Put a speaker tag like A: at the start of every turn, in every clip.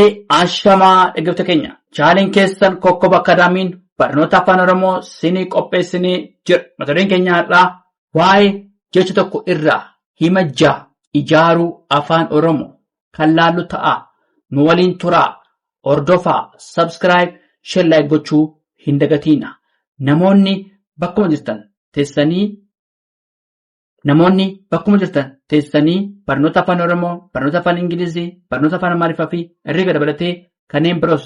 A: Ashamaa dhaggeeffattoota keenya chaaliin keessan kokkoba akadaamiin barnoota afaan oromoo sinii qopheessinee jira. Mata dureen keenya har'aa waa'ee jecha tokko irraa hima ja'a ijaaruu afaan oromoo kan laallu ta'a. Nu waliin turaa, hordofaa, subscribe, share, like gochuu hin dagatiina. Namoonni bakkuma jirtan teessanii barnoota afaan oromoo, barnoota afaan ingilizii, barnoota afaan amaariffaa fi herreega dabalatee kanneen biroos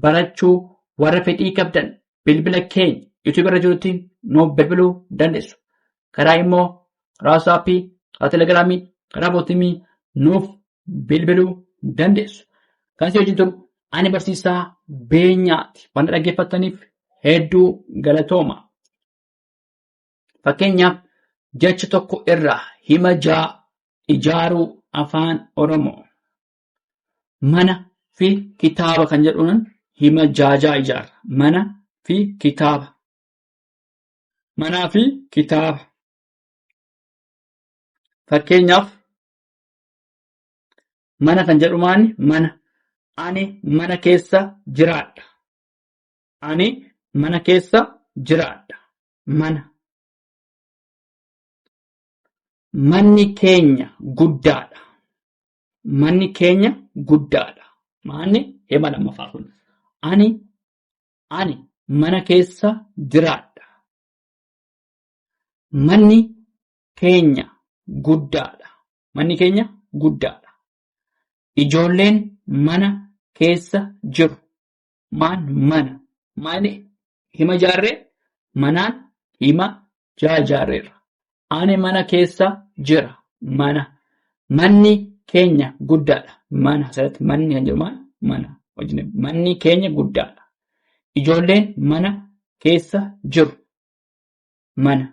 A: barachuu warra fedhii qabdan bilbila keenya yuutuub irra jirutti nuuf bilbiluu dandeessu. Karaa immoo karaa waatsaappii, karaa telegiraamii, karaa bootimii nuuf bilbiluu dandeessu. Kan isin wajjin turu ani barsiisaa Beenyaati. Wanta dhaggeeffattaniif hedduu galatooma. Fakkeenyaaf jecha tokko irraa hima ja'a ijaaruu afaan oromoo. Mana fi kitaaba kan jedhuun hima ja'a ijaarra. Manaa fi kitaaba. Fakkeenyaaf mana kan jedhu mana. Ani mana keessa jiraadha. Mana. Manni keenya guddaadha. Manni hima lammaffaa kun. Ani mana keessa jiraadha. Manni keenya guddaadha. Ijoolleen mana keessa jiru. Mana. Mani hima jaarree, manaan hima jaarreerra. Ani mana keessa jira. Mana. Manni keenya guddaadha. Mana. Asirratti manni kan jedhu mana. Manni keenya guddaadha. Ijoolleen mana keessa jiru. Mana.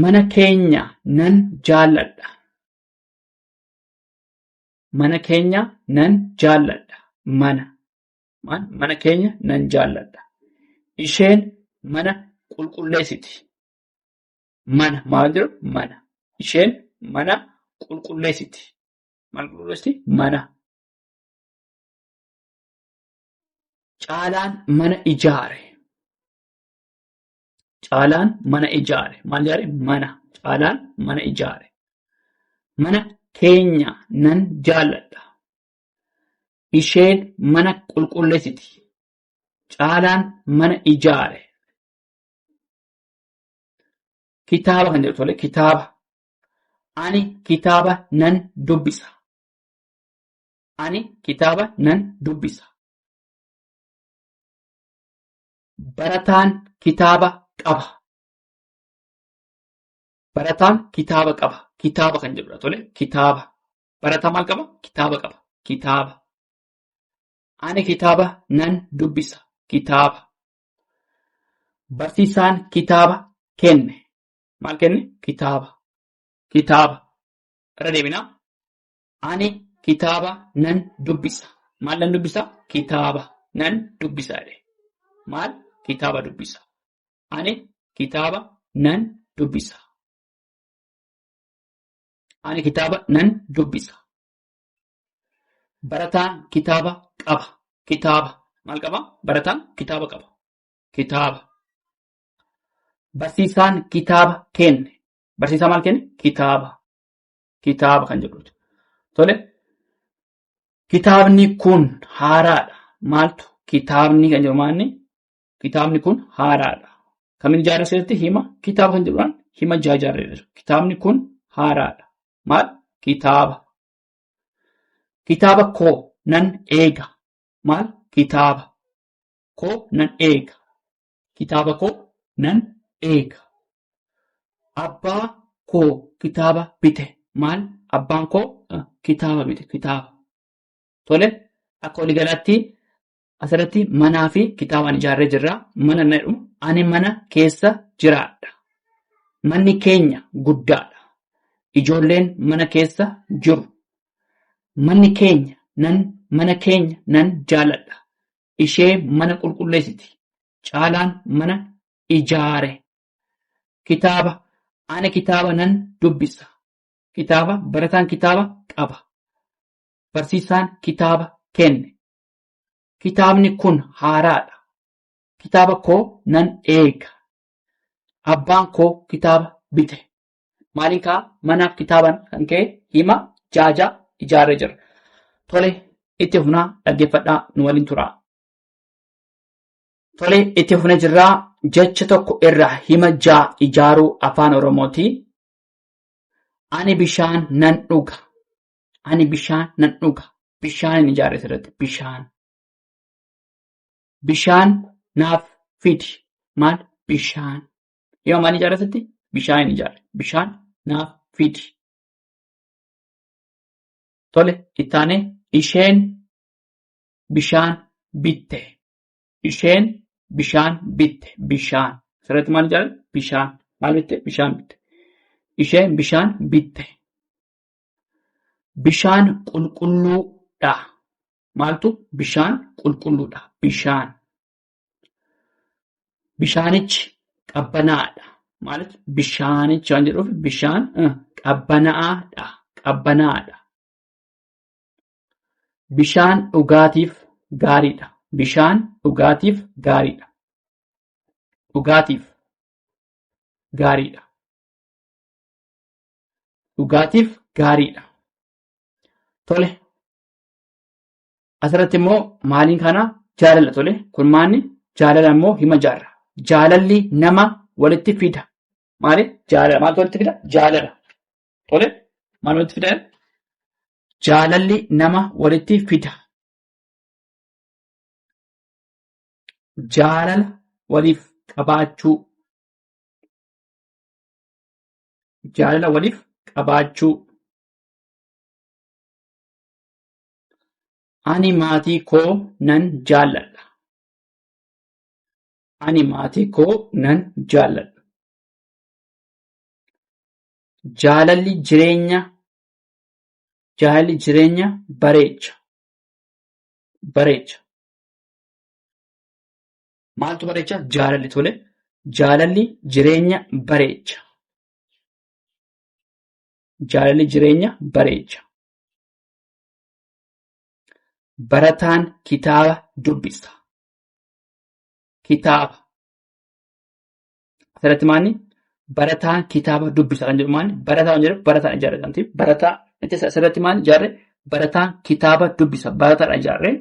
A: Mana keenya nan jaalladha. Mana keenya nan jaalladha. Mana keenya nan jaalladha. Isheen mana qulqulleessiti. Mana. Isheen mana qulqulleessiti. Mana. Caalaan mana ijaare. Maal ijaare? Mana. Caalaan mana ijaare. Mana keenya nan jaalladha. Isheen mana qulqulleessiti. Caalaan mana ijaare. Kitaaba kan jedhu tole. Kitaaba. Ani kitaaba nan dubbisa. Barataan kitaaba qaba. Kitaaba kan jedhudha tole. Kitaaba. Barataan maal qaba? Kitaaba qaba. Kitaaba. Ani kitaaba nan dubbisa. Kitaaba. Barsiisaan kitaaba kenne. Maal kenne? Kitaaba. Irra deebinaa. Ani kitaaba nan dubbisa. Maal nan dubbisa? Kitaaba. Nan dubbisa. Maal? Kitaaba dubbisa. Ani kitaaba nan dubbisa. Barataan kitaaba qaba. Kitaaba. Maal qaba? Barataan kitaaba qaba. Kitaaba. Barsiisaan kitaaba kenne. Barsiisaa maal kenne? Kitaaba. Kitaaba kan jedhuti. Tole. Kitaabni kun haaraadha. Maaltu? Kitaabni kan jedhu kitaabni kun haaraadha. Kamiin ijaarre asirratti hima kitaaba kan jedhuudhaan hima jaarreera. Kitaabni kun haaraadha. Maal? Kitaaba. Kitaaba koo nan eega. Maal? Kitaaba. Koo nan eega. Kitaaba koo nan eega. Abbaa koo kitaaba bite. Maal? Abbaan koo kitaaba bite. Kitaaba. Tole. Akka waliigalaatti asirratti manaa fi kitaabaan ijaarree jirra. Mana na jedhu ani mana keessa jiraadha. Manni keenya guddaadha. Ijoolleen mana keessa jiru. Mana keenya nan jaalladha. Ishee mana qulqulleessiti. Caalaan mana ijaare. Kitaaba. Ani kitaaba nan dubbisa. Kitaaba. Barataan kitaaba qaba. Barsiisaan kitaaba kenne. Kitaabni kun haaraadha. Kitaaba koo nan eega. Abbaan koo kitaaba bite. Maaliin kaa manaaf kitaaban kan ka'e hima jaajaa ijaarree jira. Tole itti fufnaa dhaggeeffadhaa nu waliin turaa. Tole itti fufnee jirraa jecha tokko irraa hima jaa ijaaruu afaan Oromooti. Ani bishaan nan dhuga. Ani bishaan nan dhuga. Bishaan ijaarree asirratti bishaan. Bishaan naaf fidi. Maal? Bishaan. Yoo maal ijaarree asirratti? Bishaan ijaarre. Bishaan naaf fidi. Tole itti aanee isheen bishaan bitte. Isheen bishaan bitte. Bishaan. Asirratti maal ijaarre? Bishaan. Maal bitte? Bishaan bitte. Isheen bishaan bitte. Bishaan qulqulluudha. Maaltu? Bishaan qulqulluudha. Bishaan. Bishaanichi qabbanaadha. Maaliif? Bishaanichi waan jedhuuf bishaan qabbanaadha. Qabbanaadha. Bishaan dhugaatiif gaariidha. Bishaan dhugaatiif gaariidha. Dhugaatiif gaariidha. Dhugaatiif gaariidha. Tole. Asirratti immoo maaliin kana jaalala tole. Kun maanni jaalala immoo hima jaarra. Jaalalli nama walitti fida. Maali? Jaalala. Maaltu walitti fida? Jaalala. Tole. Maal walitti fida? Jaalalli nama walitti fida. Jaalala waliif qabaachuu. Jaalala waliif qabaachuu. Ani maatii koo nan jaalladha. Ani maatii koo nan jaalladha. Jaalalli jireenya bareecha. Bareecha. Maaltu bareecha? Jaalalli tole. Jaalalli jireenya bareecha. Jaalalli jireenya bareecha. Barataan kitaaba dubbisa. Kitaaba. Asirratti maanni? Barataan kitaaba dubbisa kan jedhu maanni? Barataa kan jedhu barataan ijaarre kan ta'eef barataa asirratti maanni ijaarre? Barataan kitaaba dubbisa. Barataadha ijaarre.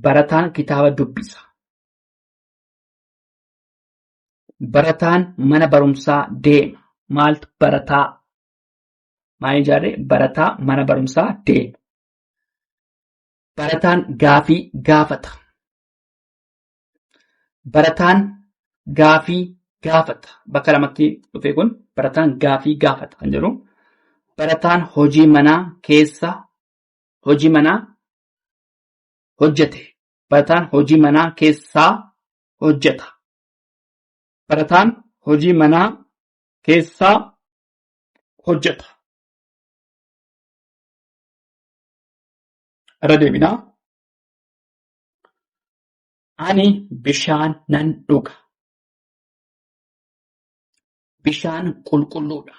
A: Barataan kitaaba dubbisa. Barataan mana barumsaa deema. Maaltu barataa? Maal ijaarre? Barataa mana barumsaa deema. Barataan gaafii gaafata. Barataan gaafii gaafata. Bakka lamatti dhufe kun barataan gaafii gaafata kan jedhu. Barataan hojii manaa hojjete. Barataan hojii manaa keessaa hojjeta. Barataan hojii manaa keessaa hojjeta. Irra deebinaa. Ani bishaan nan dhuga. Bishaan qulqulluudha.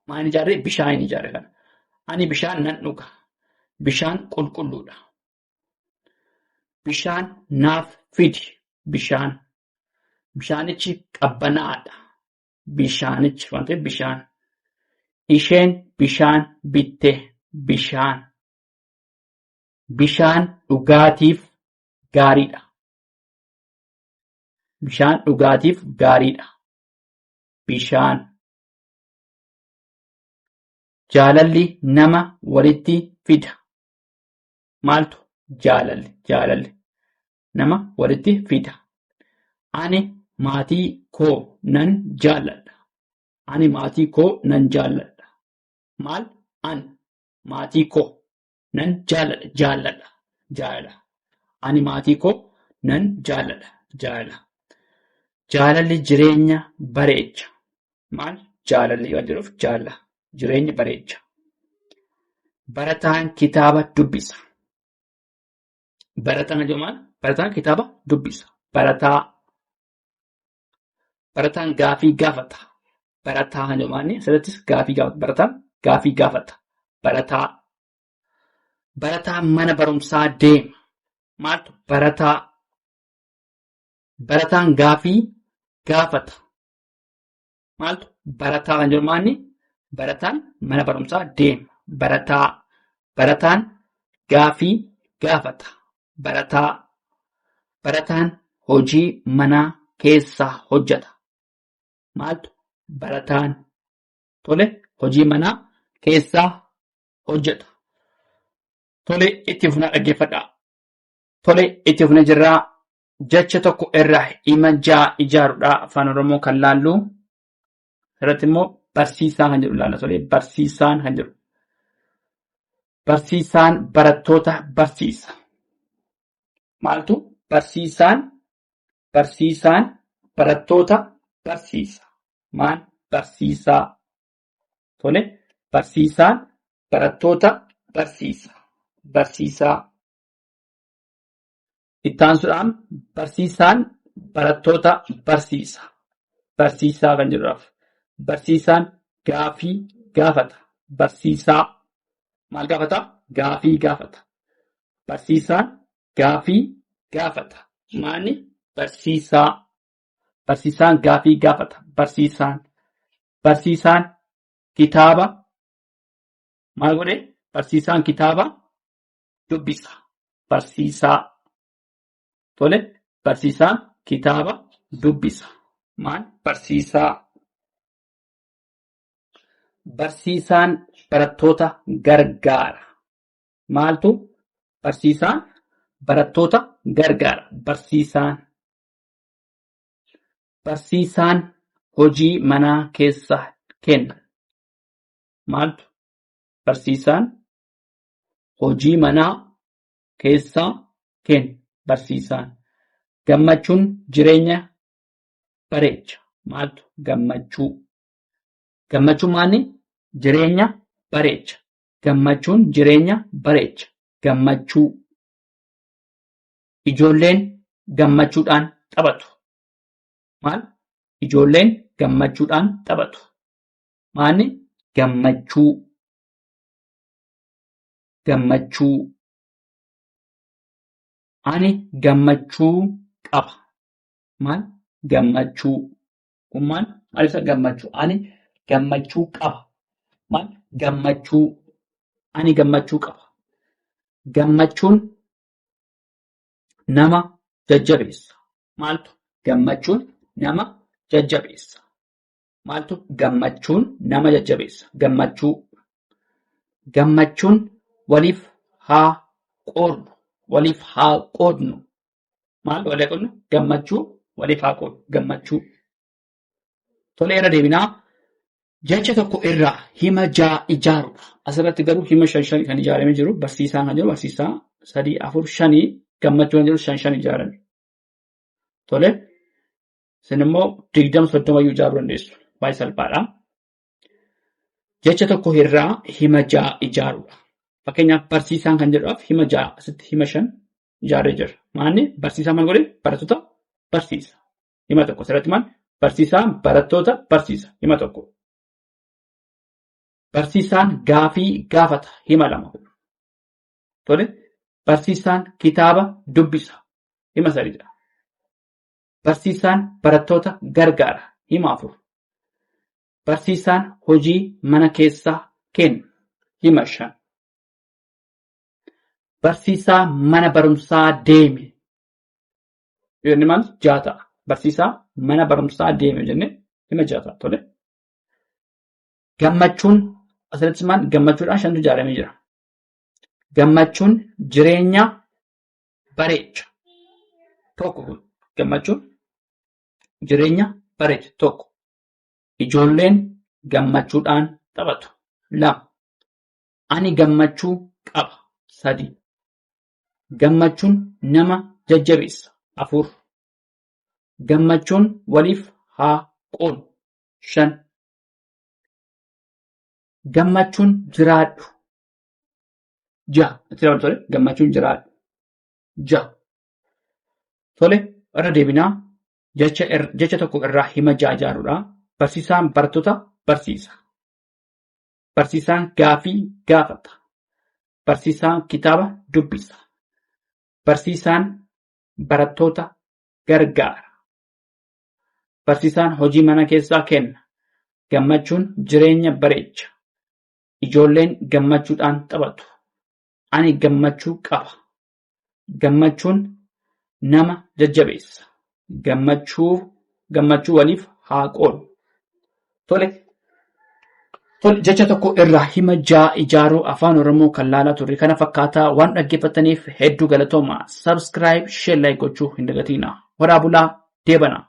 A: Maal ijaarre? Bishaan ijaarre kana. Ani bishaan nan dhuga. Bishaan qulqulluudha. Bishaan naaf fidi. Bishaan. Bishaanichi qabbanaadha. Bishaanichi waan ta'eef bishaan. Isheen bishaan bitte. Bishaan. Bishaan dhugaatiif gaariidha. Bishaan dhugaatiif gaariidha. Bishaan. Jaalalli nama walitti fida. Maaltu? Jaalalli. Jaalalli nama walitti fida. Ani maatii koo nan jaalladha. Ani maatii koo nan jaalladha. Maal? Ani maatii koo nan jaalladha. Jaalladha. Jaalala. Ani maatii koo nan jaalladha. Jaalala. Jaalalli jireenya bareecha. Maal? Jaalalli waan jedhuuf jaalala. Jireenya bareecha. Barataan kitaaba dubbisa. Barataan jedhu maal? Barataan kitaaba dubbisa. Barataa. Barataan gaafii gaafata. Barataa kan jedhu maal? Asirrattis gaafii gaafata. Barataan gaafii gaafata. Barataa. Barataan mana barumsaa deema. Maaltu barataa? Barataan gaafii gaafata. Maaltu barataa kan jedhu maanni? Barataan mana barumsaa deema. Barataa. Barataan gaafii gaafata. Barataa. Barataan hojii manaa keessaa hojjeta. Maaltu barataan? Tole hojii manaa keessaa hojjeta. Tole itti fufnaa dhaggeeffadhaa. Tole itti fufnee jirraa. Jecha tokko irraa himajaa ijaaruudhaa afaan Oromoo kan laallu. Irratti immoo barsiisaa kan jedhu laalla. Tole barsiisaan kan jedhu. Barsiisaan barattoota barsiisa. Maaltu barsiisaan? Barsiisaan barattoota barsiisa. Maal barsiisaa? Tole barsiisaan barattoota barsiisa. Barsiisaa. Itti aansuudhaan barsiisaan barattoota barsiisa. Barsiisaa kan jedhuudhaaf. Barsiisaan gaafii gaafata. Barsiisaa. Maal gaafata? Gaafii gaafata. Barsiisaan gaafii gaafata. Maalni? Barsiisaa. Barsiisaan gaafii gaafata. Barsiisaan. Barsiisaan kitaaba. Maal godhe? Barsiisaan kitaaba dubbisa. Barsiisaa. Tole barsiisaan kitaaba dubbisa. Maal? Barsiisaa. Barsiisaan barattoota gargaara. Maaltu? Barsiisaan barattoota gargaara. Barsiisaan. Barsiisaan hojii manaa keessaa kenna. Maaltu? Barsiisaan hojii manaa keessaa kenna. Barsiisaan. Gammachuun jireenya bareecha. Maaltu? Gammachuu. Gammachuun maali? Jireenya bareecha. Gammachuun jireenya bareecha. Gammachuu. Ijoolleen gammachuudhaan taphatu. Maal? Ijoolleen gammachuudhaan taphatu. Maalni? Gammachuu. Gammachuu. Ani gammachuu qaba. Maal? Gammachuu. Kun maal? Maal ibsa gammachuu? Ani gammachuu qaba. Maal? Gammachuu. Ani gammachuu qaba. Gammachuun nama jajjabeessa. Maaltu? Gammachuun nama jajjabeessa. Maaltu? Gammachuun nama jajjabeessa. Gammachuu. Gammachuun waliif haa qoodnu. Waliif haa qoodnu. Maal waliif qoodnu? Gammachuu waliif haa qoodnu. Gammachuu. Tole irra deebinaa. Jecha tokko irraa hima ja'a ijaaruudha. Asirratti garuu hima 5 kan ijaaramee jiru. Barsiisaan kan jiru barsiisaa 3, 4, 5 gammachuu kan jiru 5 ijaarame. Tole. Isin immoo 20, 30 ijaaruu dandeessu. Baay'ee salphaadha. Jecha tokko irraa hima ja'a ijaaruudha. Fakkeenyaaf barsiisaan kan jedhuuf hima ja'a asitti hima 5 ijaaree jira. Maalni? Barsiisaan maal godhe? Barattoota barsiisa. Hima tokko asirratti maal? Barsiisaan barattoota barsiisa. Hima tokko. Barsiisaan gaafii gaafata. Hima 2. Tole. Barsiisaan kitaaba dubbisa. Hima 3. Barsiisaan barattoota gargaara. Hima 4. Barsiisaan hojii mana keessaa kenna. Hima 5. Barsiisaa mana barumsaa deeme. Inni maal? 6. Barsiisaa mana barumsaa deeme jennee hima 6. Tole. Gammachuun asirratti maal? Gammachuudhaan 5tu ijaaramee jira. Gammachuun jireenya bareecha. Tokko kun gammachuun jireenya bareecha tokko. Ijoolleen gammachuudhaan taphatu. 2. Ani gammachuu qaba. 3. Gammachuun nama jajjabeessa. 4. Gammachuun waliif haa qoodnu. 5. Gammachuun jiraadhu. 6. Tole. Gammachuun jiraadhu. 6. Tole. Irra deebinaa. Jecha tokko irraa hima 6 ijaaruudha. Barsiisaan barattoota barsiisa. Barsiisaan gaafii gaafata. Barsiisaan kitaaba dubbisa. Barsiisaan barattoota gargaara. Barsiisaan hojii mana keessaa kenna. Gammachuun jireenya bareecha. Ijoolleen gammachuudhaan taphatu. Ani gammachuu qaba. Gammachuun nama jajjabeessa. Gammachuu waliif haa qoodnu. Tole jecha tokko irraa hima ijaaruu afaan Oromoo kan laalaa turre kana fakkaataa waan dhaggeeffataniif hedduu galatoomaa. Subscribe, share, like gochuu hin dagatinaa. Horaa bulaa deebanaa.